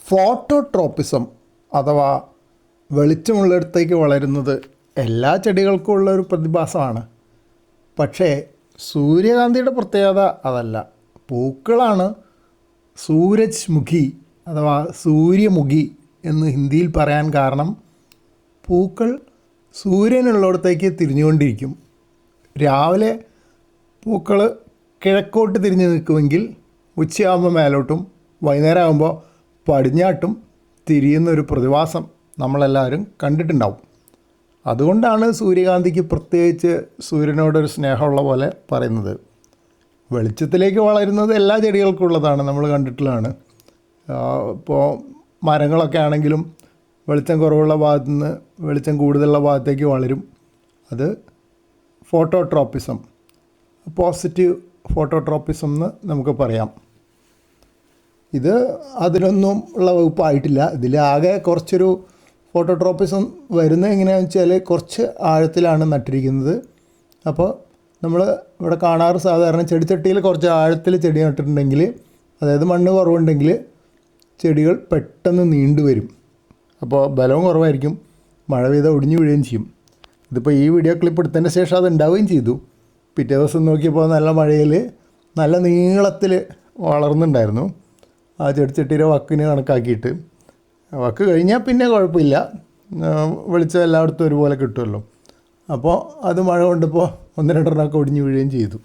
Phototropism അഥവാ വെളിച്ചമുള്ളിടത്തേക്ക് വളരുന്നത് എല്ലാ ചെടികൾക്കും ഉള്ള ഒരു പ്രതിഭാസമാണ്. പക്ഷേ സൂര്യകാന്തിയുടെ പ്രത്യേകത അതല്ല. പൂക്കളാണ് സൂരജ് മുഖി അഥവാ സൂര്യമുഖി എന്ന് ഹിന്ദിയിൽ പറയാൻ കാരണം പൂക്കൾ സൂര്യനുള്ളിടത്തേക്ക് തിരിഞ്ഞുകൊണ്ടിരിക്കും. രാവിലെ പൂക്കൾ കിഴക്കോട്ട് തിരിഞ്ഞ് നിൽക്കുമെങ്കിൽ ഉച്ചയാകുമ്പോൾ മേലോട്ടും വൈകുന്നേരം ആകുമ്പോൾ പടിഞ്ഞാട്ടും തിരിയുന്നൊരു പ്രതിഭാസം നമ്മളെല്ലാവരും കണ്ടിട്ടുണ്ടാവും. അതുകൊണ്ടാണ് സൂര്യകാന്തിക്ക് പ്രത്യേകിച്ച് സൂര്യനോടൊരു സ്നേഹമുള്ള പോലെ പറയുന്നത്. വെളിച്ചത്തിലേക്ക് വളരുന്നത് എല്ലാ ചെടികൾക്കും ഉള്ളതാണ്, നമ്മൾ കണ്ടിട്ടുള്ളതാണ്. ഇപ്പോൾ മരങ്ങളൊക്കെ ആണെങ്കിലും വെളിച്ചം കുറവുള്ള ഭാഗത്തു നിന്ന് വെളിച്ചം കൂടുതലുള്ള ഭാഗത്തേക്ക് വളരും. അത് ഫോട്ടോട്രോപ്പിസം, പോസിറ്റീവ് ഫോട്ടോട്രോപ്പിസം എന്ന് നമുക്ക് പറയാം. ഇത് അതിനൊന്നും ഉള്ള വകുപ്പായിട്ടില്ല. ഇതിലാകെ കുറച്ചൊരു ഫോട്ടോട്രോപ്പിസം വരുന്നത് എങ്ങനെയാണെന്ന് വെച്ചാൽ കുറച്ച് ആഴത്തിലാണ് നട്ടിരിക്കുന്നത്. അപ്പോൾ നമ്മൾ ഇവിടെ കാണാറ് സാധാരണ ചെടിച്ചട്ടിയിൽ കുറച്ച് ആഴത്തിൽ ചെടി നട്ടിട്ടുണ്ടെങ്കിൽ, അതായത് മണ്ണ് കുറവുണ്ടെങ്കിൽ ചെടികൾ പെട്ടെന്ന് നീണ്ടു വരും. അപ്പോൾ ബലവും കുറവായിരിക്കും, മഴ പെയ്താൽ ഒടിഞ്ഞു വീഴുകയും ചെയ്യും. ഇതിപ്പോൾ ഈ വീഡിയോ ക്ലിപ്പ് എടുത്തതിന് ശേഷം അത് ഉണ്ടാവുകയും ചെയ്തു. പിറ്റേ ദിവസം നോക്കിയപ്പോൾ നല്ല മഴയിൽ നല്ല നീളത്തിൽ വളർന്നുണ്ടായിരുന്നു. ആ ചെടിച്ചട്ടിയുടെ വക്കിന് കണക്കാക്കിയിട്ട്, വക്ക് കഴിഞ്ഞാൽ പിന്നെ കുഴപ്പമില്ല, വെളിച്ചം എല്ലായിടത്തും ഒരുപോലെ കിട്ടുമല്ലോ. അപ്പോൾ അത് മഴ കൊണ്ടപ്പോൾ ഒന്ന് രണ്ടെണ്ണമൊക്കെ ഒടിഞ്ഞു വീഴുകയും ചെയ്തു.